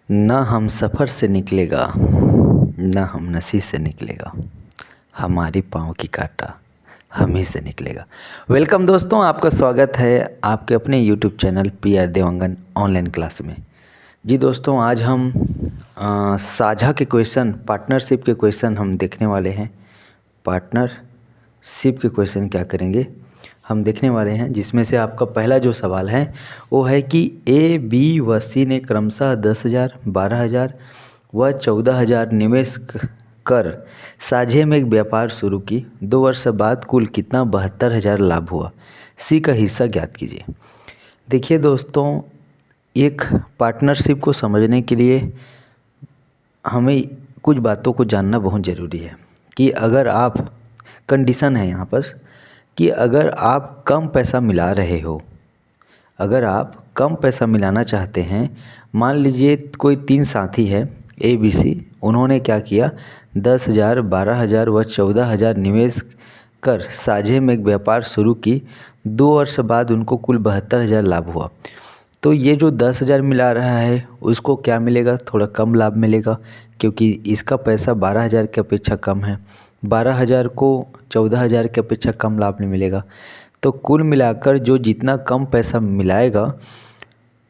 ना हम सफ़र से निकलेगा, ना हम नसी से निकलेगा, हमारी पाँव की कांटा हम ही से निकलेगा। वेलकम दोस्तों, आपका स्वागत है आपके अपने YouTube channel PR Dewangan online class में। जी दोस्तों, आज हम साझा के क्वेश्चन, पार्टनरशिप के क्वेश्चन हम देखने वाले हैं। पार्टनरशिप के क्वेश्चन क्या करेंगे हम देखने वाले हैं, जिसमें से आपका पहला जो सवाल है वो है कि A, B व C ने क्रमशः 10,000, 12,000 व 14,000 निवेश कर साझे में एक व्यापार शुरू की। 2 वर्ष बाद कुल कितना 72,000 लाभ हुआ। C का हिस्सा ज्ञात कीजिए। देखिए दोस्तों, एक पार्टनरशिप को समझने के लिए हमें कुछ बातों को जानना बहुत ज़रूरी है कि अगर आप, कंडीशन है यहाँ पर कि अगर आप कम पैसा मिला रहे हो, अगर आप कम पैसा मिलाना चाहते हैं, मान लीजिए कोई 3 साथी है ABC, उन्होंने क्या किया 10,000, 12,000 व 14,000 निवेश कर साझे में एक व्यापार शुरू की। 2 वर्ष बाद उनको कुल 72,000 लाभ हुआ। तो ये जो 10,000 मिला रहा है उसको क्या मिलेगा, थोड़ा कम लाभ मिलेगा, क्योंकि इसका पैसा 12,000 की अपेक्षा कम है। 12,000 को 14,000 की अपेक्षा कम लाभ नहीं मिलेगा। तो कुल मिलाकर जो जितना कम पैसा मिलाएगा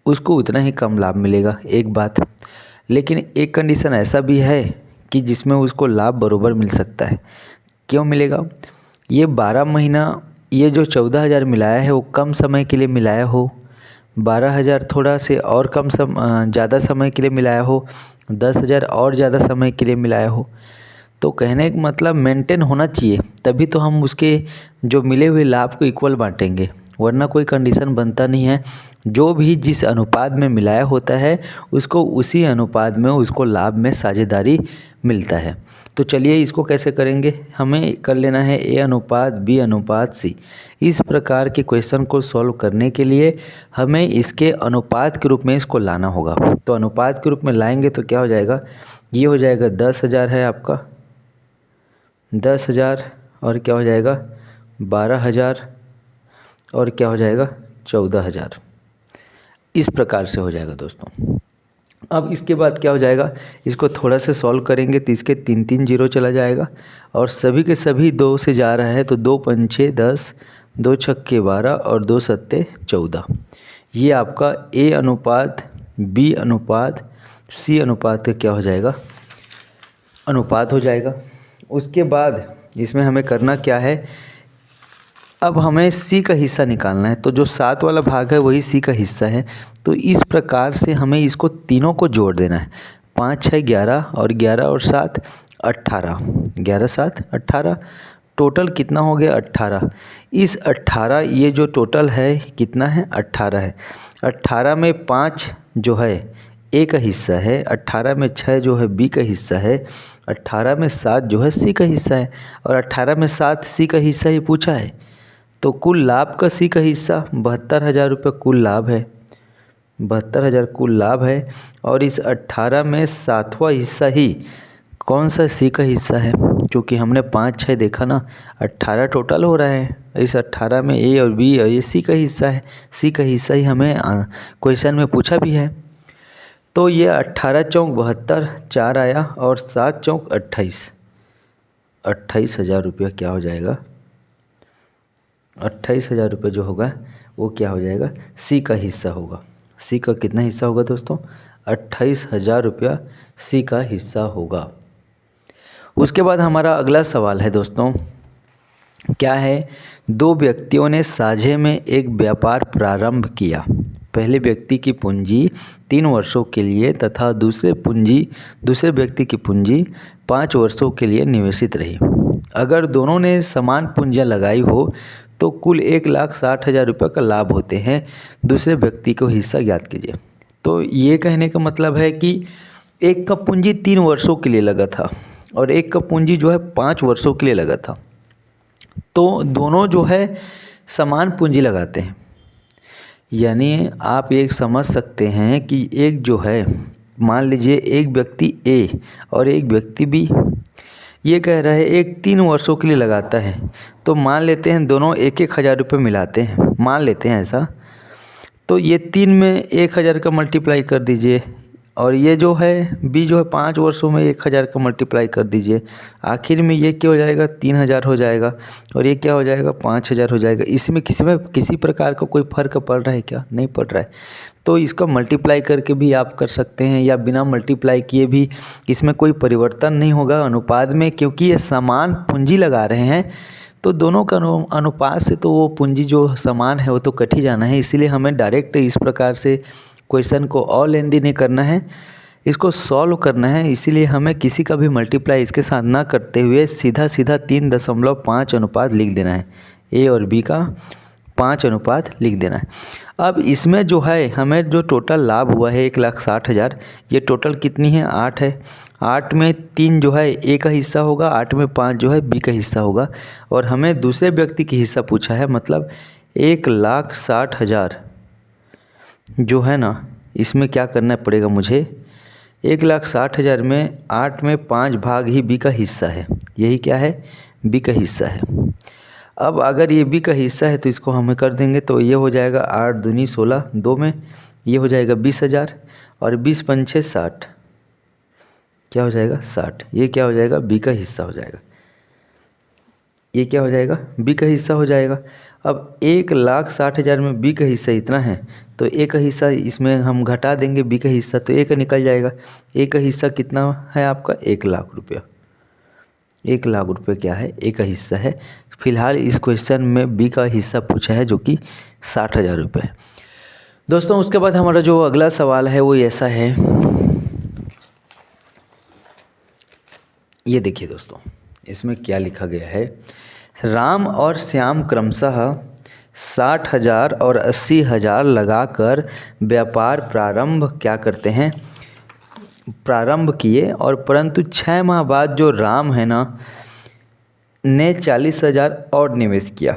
उसको उतना ही कम लाभ मिलेगा, एक बात। लेकिन एक कंडीशन ऐसा भी है कि जिसमें उसको लाभ बराबर मिल सकता है। क्यों मिलेगा? ये 12 महीना, ये जो 14,000 मिलाया है वो कम समय के लिए मिलाया हो, 12,000 थोड़ा से और कम ज़्यादा समय के लिए मिलाया हो, 10,000 और ज़्यादा समय के लिए मिलाया हो। तो कहने का मतलब मेंटेन होना चाहिए, तभी तो हम उसके जो मिले हुए लाभ को इक्वल बांटेंगे, वरना कोई कंडीशन बनता नहीं है। जो भी जिस अनुपात में मिलाया होता है उसको उसी अनुपात में उसको लाभ में साझेदारी मिलता है। तो चलिए इसको कैसे करेंगे, हमें कर लेना है A अनुपात B अनुपात C। इस प्रकार के क्वेश्चन को सॉल्व करने के लिए हमें इसके अनुपात के रूप में इसको लाना होगा। तो अनुपात के रूप में लाएंगे तो क्या हो जाएगा, ये हो जाएगा 10,000 है आपका, 10,000 और क्या हो जाएगा 12,000 और क्या हो जाएगा 14,000। इस प्रकार से हो जाएगा दोस्तों। अब इसके बाद क्या हो जाएगा, इसको थोड़ा से सॉल्व करेंगे तो इसके 3 जीरो चला जाएगा और सभी के सभी 2 से जा रहा है, तो 2 पंचे 10, 2 छक्के 12 और 2 सत्ते 14। ये आपका A अनुपात B अनुपात C अनुपात का क्या हो जाएगा, अनुपात हो जाएगा। उसके बाद इसमें हमें करना क्या है, अब हमें C का हिस्सा निकालना है। तो जो 7 वाला भाग है वही C का हिस्सा है। तो इस प्रकार से हमें इसको तीनों को जोड़ देना है। 5 6 11 और 11 और 7 18, 11 7 18, टोटल कितना हो गया 18। इस 18, ये जो टोटल है कितना है 18 है। 18 में 5 जो है A का हिस्सा है, 18 में 6 जो है B का हिस्सा है, 18 में 7 जो है C का हिस्सा है और 18 में 7 C का हिस्सा ही पूछा है। तो कुल लाभ का C का हिस्सा 72,000 रुपये कुल लाभ है, 72,000 कुल लाभ है। और इस 18 में 7वां हिस्सा ही कौन सा C का हिस्सा है, क्योंकि हमने 5 6 देखा ना, 18 टोटल हो रहा है। इस 18 में A और B और ये C का हिस्सा है, C का हिस्सा ही हमें क्वेश्चन में पूछा भी है। तो ये 18 चौक 72, 4 आया और 7 चौक 28, 28,000 रुपया क्या हो जाएगा, 28,000 रुपये जो होगा वो क्या हो जाएगा, C का हिस्सा होगा। C का कितना हिस्सा होगा दोस्तों, 28,000 रुपया C का हिस्सा होगा। उसके बाद हमारा अगला सवाल है दोस्तों, क्या है, 2 व्यक्तियों ने साझे में एक व्यापार प्रारंभ किया। पहले व्यक्ति की पूंजी 3 वर्षों के लिए तथा दूसरे व्यक्ति की पूंजी 5 वर्षों के लिए निवेशित रही। अगर दोनों ने समान पूंजियाँ लगाई हो तो कुल 1,60,000 रुपये का लाभ होते हैं। दूसरे व्यक्ति को हिस्सा ज्ञात कीजिए। तो ये कहने का मतलब है कि एक का पूंजी 3 वर्षों के लिए लगा था और एक का पूंजी जो है 5 वर्षों के लिए लगा था। तो दोनों जो है समान पूंजी लगाते हैं, यानी आप एक समझ सकते हैं कि एक जो है, मान लीजिए एक व्यक्ति A और एक व्यक्ति B, ये कह रहा है एक 3 वर्षों के लिए लगाता है। तो मान लेते हैं दोनों 1,000 रुपये मिलाते हैं, मान लेते हैं ऐसा। तो ये 3 में 1,000 का मल्टीप्लाई कर दीजिए और ये जो है बी जो है 5 वर्षों में 1000 का मल्टीप्लाई कर दीजिए, आखिर में ये क्या हो जाएगा 3000 हो जाएगा और ये क्या हो जाएगा 5000 हो जाएगा। इसमें किसी प्रकार का कोई फ़र्क पड़ रहा है क्या? नहीं पड़ रहा है। तो इसका मल्टीप्लाई करके भी आप कर सकते हैं या बिना मल्टीप्लाई किए भी, इसमें कोई परिवर्तन नहीं होगा अनुपात में, क्योंकि ये समान पूंजी लगा रहे हैं तो दोनों का अनुपात से तो वो पूंजी जो समान है वो तो कट ही जाना है। इसीलिए हमें डायरेक्ट इस प्रकार से क्वेश्चन को और लेंदी नहीं करना है, इसको सॉल्व करना है। इसीलिए हमें किसी का भी मल्टीप्लाई इसके साथ ना करते हुए सीधा 3.5 अनुपात लिख देना है। ए और बी का 5 अनुपात लिख देना है। अब इसमें जो है हमें जो टोटल लाभ हुआ है 1,60,000, ये टोटल कितनी है 8 है। 8 में 3 जो है ए का हिस्सा होगा, 8 में 5 जो है बी का हिस्सा होगा और हमें दूसरे व्यक्ति की हिस्सा पूछा है, मतलब 1,60,000 जो है ना, इसमें क्या करना पड़ेगा मुझे, 1,60,000 में 8 में 5 भाग ही बी का हिस्सा है, यही क्या है बी का हिस्सा है। अब अगर ये बी का हिस्सा है तो इसको हमें कर देंगे, तो ये हो जाएगा 8 दूनी 16, 2 में ये हो जाएगा 20,000 और 20 पंछे 60, क्या हो जाएगा 60। ये क्या हो जाएगा बी का हिस्सा हो जाएगा, ये क्या हो जाएगा बी का हिस्सा हो जाएगा। अब 1,60,000 में बी का हिस्सा इतना है तो ए का हिस्सा इसमें हम घटा देंगे बी का हिस्सा, तो ए का निकल जाएगा। ए का हिस्सा कितना है आपका 1,00,000 रुपया। 1,00,000 रुपये क्या है ए का हिस्सा है। फिलहाल इस क्वेश्चन में बी का हिस्सा पूछा है जो कि 60,000 रुपये है। दोस्तों उसके बाद हमारा जो अगला सवाल है वो ऐसा है, ये देखिए दोस्तों इसमें क्या लिखा गया है, राम और श्याम क्रमशः 60,000 और 80,000 लगाकर व्यापार प्रारंभ क्या करते हैं, प्रारंभ किए, और परंतु 6 माह बाद जो राम है ना ने 40,000 और निवेश किया,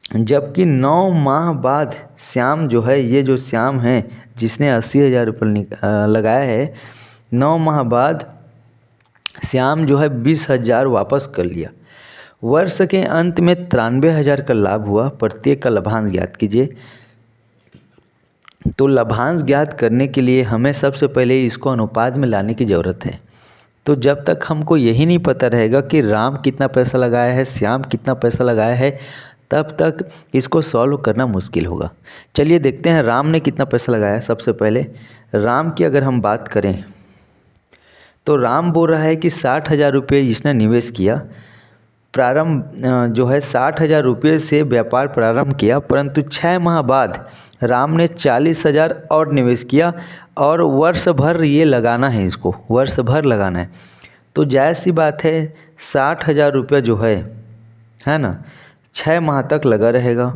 जबकि 9 माह बाद श्याम जो है, ये जो श्याम है जिसने 80,000 रुपये लगाया है, 9 माह बाद श्याम जो है 20,000 वापस कर लिया। वर्ष के अंत में 93,000 का लाभ हुआ, प्रत्येक का लाभांश ज्ञात कीजिए। तो लाभांश ज्ञात करने के लिए हमें सबसे पहले इसको अनुपात में लाने की ज़रूरत है। तो जब तक हमको यही नहीं पता रहेगा कि राम कितना पैसा लगाया है, श्याम कितना पैसा लगाया है, तब तक इसको सॉल्व करना मुश्किल होगा। चलिए देखते हैं राम ने कितना पैसा लगाया। सबसे पहले राम की अगर हम बात करें तो राम बोल रहा है कि 60,000 रुपये इसने निवेश किया, प्रारंभ जो है 60,000 रुपये से व्यापार प्रारंभ किया, परंतु 6 माह बाद राम ने 40,000 और निवेश किया और वर्ष भर ये लगाना है, इसको वर्ष भर लगाना है। तो जायज़ सी बात है 60,000 रुपये जो है ना 6 माह तक लगा रहेगा।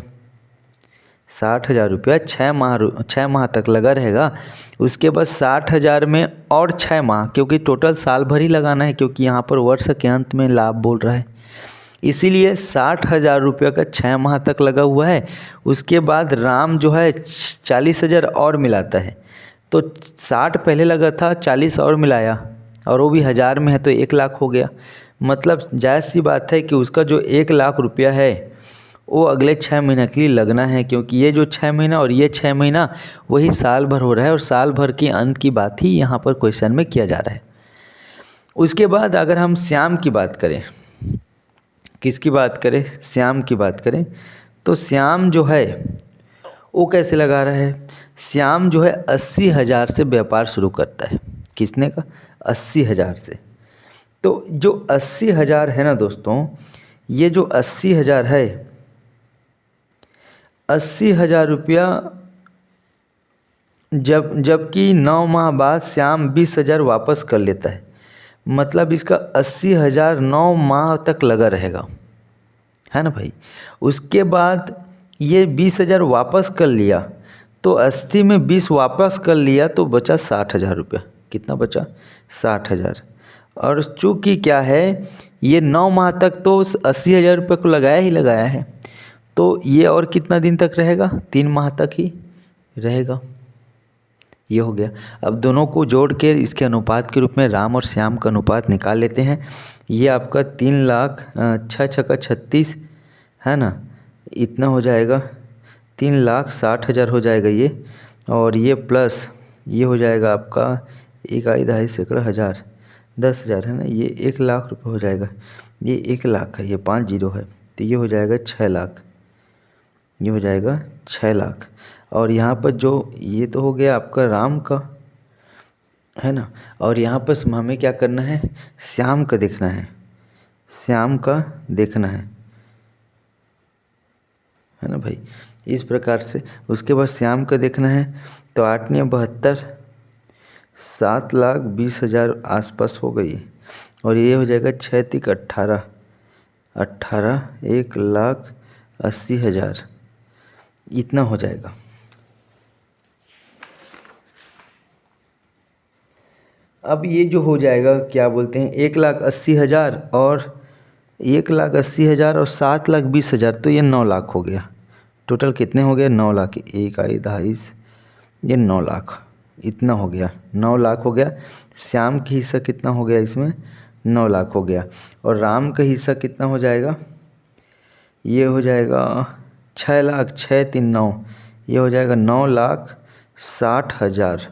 60,000 रुपया 6 माह तक लगा रहेगा। उसके बाद 60,000 में और 6 माह, क्योंकि टोटल साल भर ही लगाना है, क्योंकि यहाँ पर वर्ष के अंत में लाभ बोल रहा है, इसीलिए 60,000 रुपये का 6 माह तक लगा हुआ है। उसके बाद राम जो है 40,000 और मिलाता है, तो 60 पहले लगा था, 40 और मिलाया और वो भी 1000 में है तो 1,00,000 हो गया। मतलब जायज़ सी बात है कि उसका जो 1,00,000 रुपया है वो अगले 6 महीना के लिए लगना है, क्योंकि ये जो 6 महीना और ये 6 महीना वही साल भर हो रहा है और साल भर के अंत की बात ही यहाँ पर क्वेश्चन में किया जा रहा है। उसके बाद अगर हम श्याम की बात करें, किसकी बात करें, श्याम की बात करें, तो श्याम जो है वो कैसे लगा रहा है। श्याम जो है 80,000 से व्यापार शुरू करता है। किसने का 80,000 से। तो जो 80,000 है ना दोस्तों, ये जो 80,000 है, 80,000 रुपया जबकि 9 माह बाद श्याम 20,000 वापस कर लेता है, मतलब इसका 80,000 9 माह तक लगा रहेगा, है ना भाई। उसके बाद ये 20,000 वापस कर लिया, तो 80 में 20 वापस कर लिया तो बचा 60,000 रुपया। कितना बचा 60,000। और चूँकि क्या है ये 9 माह तक तो 80,000 रुपये को लगाया ही लगाया है, तो ये और कितना दिन तक रहेगा, 3 माह तक ही रहेगा। ये हो गया। अब दोनों को जोड़ के इसके अनुपात के रूप में राम और श्याम का अनुपात निकाल लेते हैं। ये आपका 3,00,000 6 छक्का 36 है ना, इतना हो जाएगा 3,60,000 हो जाएगा ये, और ये प्लस ये हो जाएगा आपका इकाई दहाई सैकड़ा हज़ार 10,000 है ना, ये 1,00,000 रुपये हो जाएगा। ये 1,00,000 है, ये 5 जीरो है, तो ये हो जाएगा 6,00,000, ये हो जाएगा 6,00,000। और यहाँ पर जो ये तो हो गया आपका राम का, है ना, और यहाँ पर हमें क्या करना है, श्याम का देखना है, श्याम का देखना है ना भाई, इस प्रकार से। उसके बाद श्याम का देखना है, तो 8×9 = 72, 7,20,000 आसपास हो गई। और ये हो जाएगा 6×3 = 18, 1,80,000 इतना हो जाएगा। अब ये जो हो जाएगा क्या बोलते हैं, 1,80,000 और 1,80,000 और 7,20,000, तो ये 9,00,000 हो गया। टोटल कितने हो गए, 9,00,000, एक आई दहाई, ये 9,00,000 इतना हो गया, 9,00,000 हो गया। श्याम का हिस्सा कितना हो गया इसमें, 9,00,000 हो गया। और राम का हिस्सा कितना हो जाएगा, ये हो जाएगा 6,00,000, 6×3 = 9, ये हो जाएगा 9,60,000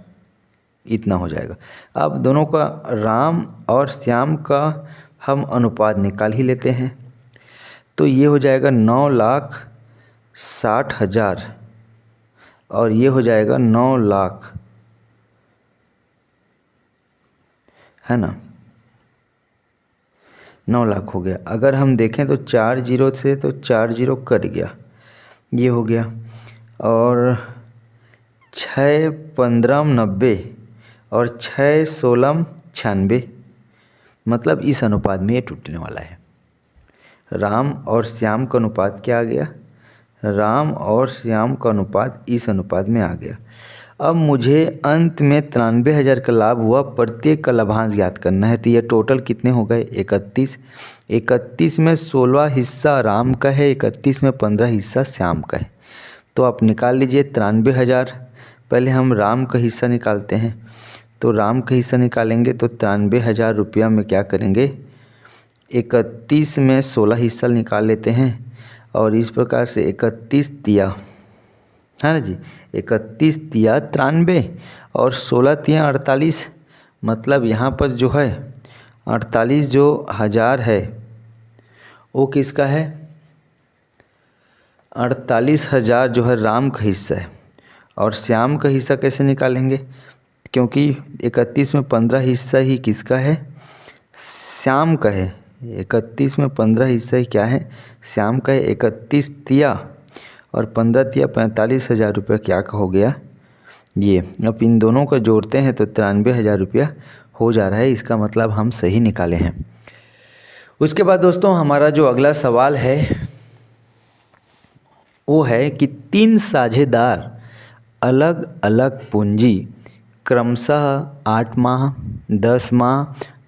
इतना हो जाएगा। अब दोनों का, राम और श्याम का हम अनुपात निकाल ही लेते हैं, तो ये हो जाएगा 9,60,000 और ये हो जाएगा 9,00,000, है ना, 9,00,000 हो गया। अगर हम देखें तो 4 जीरो से, तो 4 जीरो कट गया, ये हो गया। और 6×15 = 90 और 6×16 = 96, मतलब इस अनुपात में ये टूटने वाला है। राम और श्याम का अनुपात क्या आ गया, राम और श्याम का अनुपात इस अनुपात में आ गया। अब मुझे अंत में 93,000 का लाभ हुआ, प्रत्येक का लाभांश ज्ञात करना है। तो ये टोटल कितने हो गए, 31, 31 में 16 हिस्सा राम का है, 31 में 15 हिस्सा श्याम का है। तो आप निकाल लीजिए 93,000। पहले हम राम का हिस्सा निकालते हैं, तो राम का हिस्सा निकालेंगे तो 93,000 रुपया में क्या करेंगे, 31 में 16 हिस्सा निकाल लेते हैं। और इस प्रकार से 31 तिया, है ना जी, 31 तिया 93 और 16 तिया 48, मतलब यहाँ पर जो है 48 जो हज़ार है वो किसका है, 48,000 जो है राम का हिस्सा है। और श्याम का हिस्सा कैसे निकालेंगे, क्योंकि 31 में 15 हिस्सा ही किसका है, श्याम का है। 31 में 15 हिस्सा ही क्या है, श्याम का है। 31 तिया और 15 तिया 45,000 रुपया क्या का हो गया ये। अब इन दोनों को जोड़ते हैं तो 93,000 रुपया हो जा रहा है, इसका मतलब हम सही निकाले हैं। उसके बाद दोस्तों हमारा जो अगला सवाल है वो है कि 3 साझेदार अलग अलग पूंजी क्रमशः 8 माह, 10 माह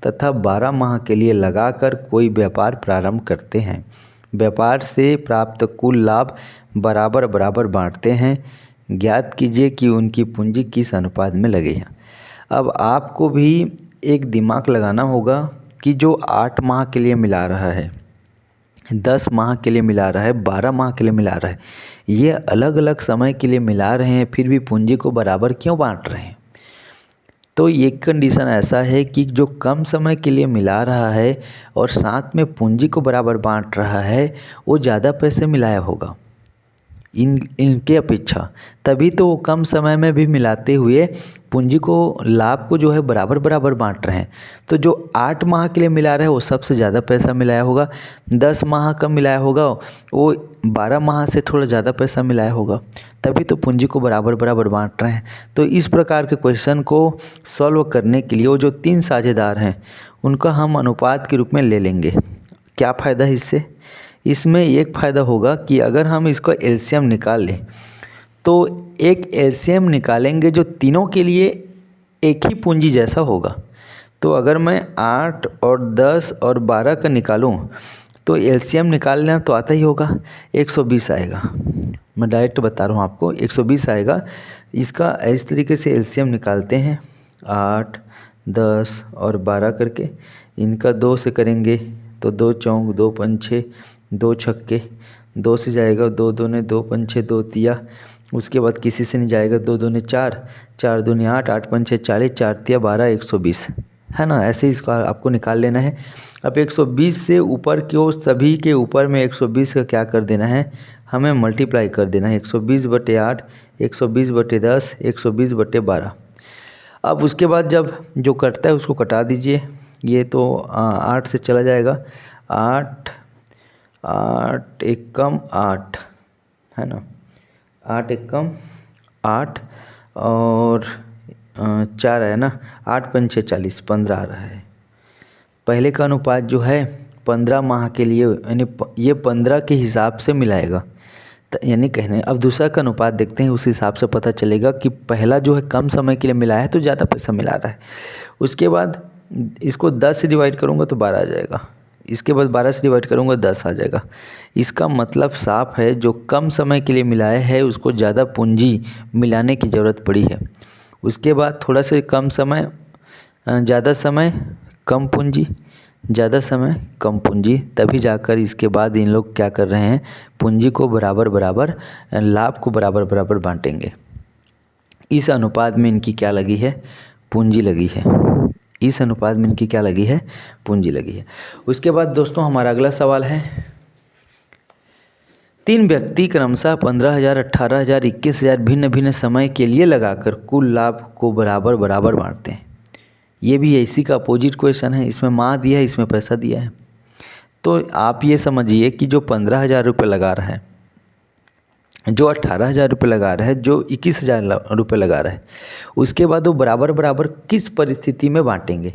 तथा 12 माह के लिए लगाकर कोई व्यापार प्रारंभ करते हैं। व्यापार से प्राप्त कुल लाभ बराबर बराबर बांटते हैं। ज्ञात कीजिए कि उनकी पूंजी किस अनुपात में लगे हैं। अब आपको भी एक दिमाग लगाना होगा कि जो 8 माह के लिए मिला रहा है, 10 माह के लिए मिला रहा है, 12 माह के लिए मिला रहा है, ये अलग अलग समय के लिए मिला रहे हैं, फिर भी पूंजी को बराबर क्यों बांट रहे हैं। तो ये कंडीशन ऐसा है कि जो कम समय के लिए मिला रहा है और साथ में पूंजी को बराबर बांट रहा है वो ज़्यादा पैसे मिलाया होगा इनके अपेक्षा, तभी तो वो कम समय में भी मिलाते हुए पूंजी को, लाभ को जो है बराबर बराबर बांट रहे हैं। तो जो 8 माह के लिए मिला रहा है वो सबसे ज़्यादा पैसा मिलाया होगा, 10 माह का मिलाया होगा वो 12 माह से थोड़ा ज़्यादा पैसा मिलाया होगा, तभी तो पूंजी को बराबर बराबर बांट रहे हैं। तो इस प्रकार के क्वेश्चन को सॉल्व करने के लिए वो जो 3 साझेदार हैं उनका हम अनुपात के रूप में ले लेंगे। क्या फ़ायदा है इससे, इसमें एक फ़ायदा होगा कि अगर हम इसको एलसीएम निकाल लें तो एक एलसीएम निकालेंगे जो तीनों के लिए एक ही पूंजी जैसा होगा। तो अगर मैं 8 और 10 और 12 का निकालूं तो एलसीएम निकालना तो आता ही होगा, 120 आएगा। मैं डायरेक्ट बता रहा हूँ आपको, 120 आएगा। इसका इस तरीके से एलसीएम निकालते हैं, 8, 10 और 12 करके। इनका 2 से करेंगे तो 2 चौक 2 पंचे 2 छक्के, 2 से जाएगा, 2 दूने 2 पंचे 2 तिया, उसके बाद किसी से नहीं जाएगा, 2 दूनी 4, 4 दूनी 8, 8 पंचे 40, 4 तिया 12, 120, है ना। ऐसे ही इसको आपको निकाल लेना है। अब 120 से ऊपर के सभी के ऊपर में 120 का क्या कर देना है, हमें मल्टीप्लाई कर देना है। 120/8, 120/10, 120/12। अब उसके बाद जब जो कटता है उसको कटा दीजिए। ये तो 8 से चला जाएगा, 8 8 एक कम 8, है ना, 8 एक कम 8 और 4 है ना, 8 पंचे 40, 15 आ रहा है। पहले का अनुपात जो है 15 माह के लिए, यानी ये 15 के हिसाब से मिलाएगा, यानी कहने। अब दूसरा का अनुपात देखते हैं, उस हिसाब से पता चलेगा कि पहला जो है कम समय के लिए मिला है तो ज़्यादा पैसा मिला रहा है। उसके बाद इसको 10 से डिवाइड करूँगा तो 12 आ जाएगा, इसके बाद 12 से डिवाइड करूँगा 10 आ जाएगा। इसका मतलब साफ है, जो कम समय के लिए मिलाया है उसको ज़्यादा पूंजी मिलाने की ज़रूरत पड़ी है। उसके बाद थोड़ा से कम समय, ज़्यादा समय कम पूंजी, ज़्यादा समय कम पूंजी, तभी जाकर इसके बाद इन लोग क्या कर रहे हैं, पूंजी को बराबर बराबर, लाभ को बराबर बराबर बांटेंगे। इस अनुपात में इनकी क्या लगी है, पूंजी लगी है। इस अनुपात में इनकी क्या लगी है, पूंजी लगी है। उसके बाद दोस्तों हमारा अगला सवाल है, 3 व्यक्ति क्रमशः 15,000, 18,000, 21,000 भिन्न भिन्न समय के लिए लगाकर कुल लाभ को बराबर बराबर बांटते हैं। ये भी इसी का अपोजिट क्वेश्चन है, इसमें माह दिया है, इसमें पैसा दिया है। तो आप ये समझिए कि जो 15,000 रुपये लगा रहा है, जो 18,000 रुपये लगा रहा है, जो 21,000 रुपये लगा रहा है, उसके बाद वो बराबर बराबर किस परिस्थिति में बांटेंगे।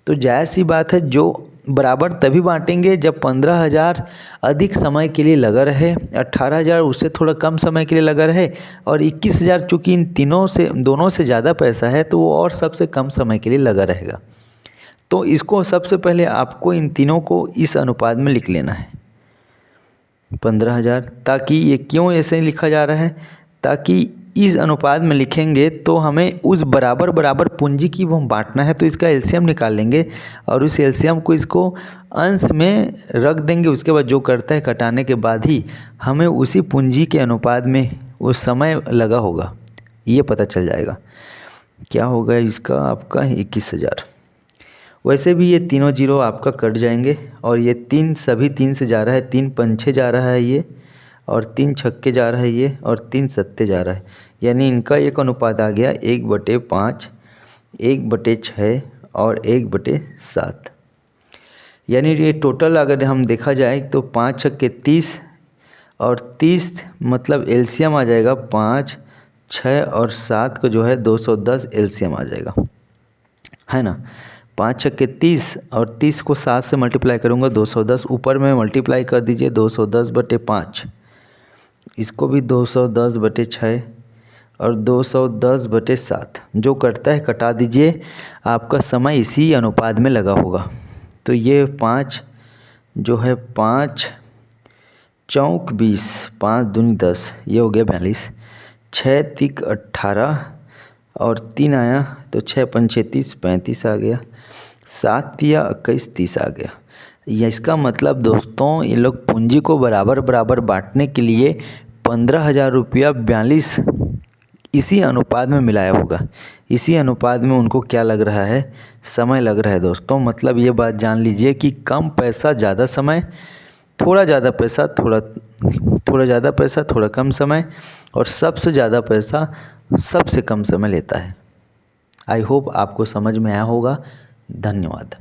तो जायज़ सी बात है, जो बराबर तभी बांटेंगे जब 15,000 अधिक समय के लिए लगा रहे, 18,000 उससे थोड़ा कम समय के लिए लगा रहे, और 21,000 चूँकि इन तीनों से, दोनों से ज़्यादा पैसा है तो वो और सबसे कम समय के लिए लगा रहेगा। तो इसको सबसे पहले आपको इन तीनों को इस अनुपात में लिख लेना है, 15,000। ताकि ये क्यों ऐसे लिखा जा रहा है, ताकि इस अनुपात में लिखेंगे तो हमें उस बराबर बराबर पूंजी की वो बांटना है, तो इसका एलसीएम निकाल लेंगे और उस एलसीएम को इसको अंश में रख देंगे। उसके बाद जो करता है कटाने के बाद ही हमें उसी पूंजी के अनुपात में उस समय लगा होगा ये पता चल जाएगा। क्या होगा इसका, आपका 21,000। वैसे भी ये तीनों जीरो आपका कट जाएंगे और ये 3 सभी 3 से जा रहा है, 3 पंचे जा रहा है ये, और 3 छक्के जा रहा है ये, और 3 सत्ते जा रहा है। यानी इनका एक अनुपात आ गया 1/5, 1/6 और 1/7। यानी ये टोटल अगर हम देखा जाए तो 5 छक्के 30 और 30 मतलब एलसीएम आ जाएगा 5, 6 और 7 को जो है 210 एलसीएम आ जाएगा, है ना। 5 छक्के 30 और 30 को 7 से मल्टीप्लाई करूँगा 210, ऊपर में मल्टीप्लाई कर दीजिए 210/5, इसको भी 210/6 और 210/7। जो कटता है कटा दीजिए, आपका समय इसी अनुपात में लगा होगा। तो ये 5 जो है 5 चौक 20, 5 दूनी 10, ये हो गया 42, 6 तिक 18 और 3 आया तो 6 पंचे 30, 35 आ गया, 7 तिया 21, 30 आ गया। इसका मतलब दोस्तों ये लोग पूंजी को बराबर बराबर बांटने के लिए 15,000 रुपया 42 इसी अनुपात में मिलाया होगा। इसी अनुपात में उनको क्या लग रहा है, समय लग रहा है दोस्तों। मतलब ये बात जान लीजिए कि कम पैसा ज़्यादा समय, थोड़ा ज़्यादा पैसा थोड़ा ज़्यादा पैसा थोड़ा कम समय, और सबसे ज़्यादा पैसा सबसे कम समय लेता है। आई होप आपको समझ में आया होगा। धन्यवाद।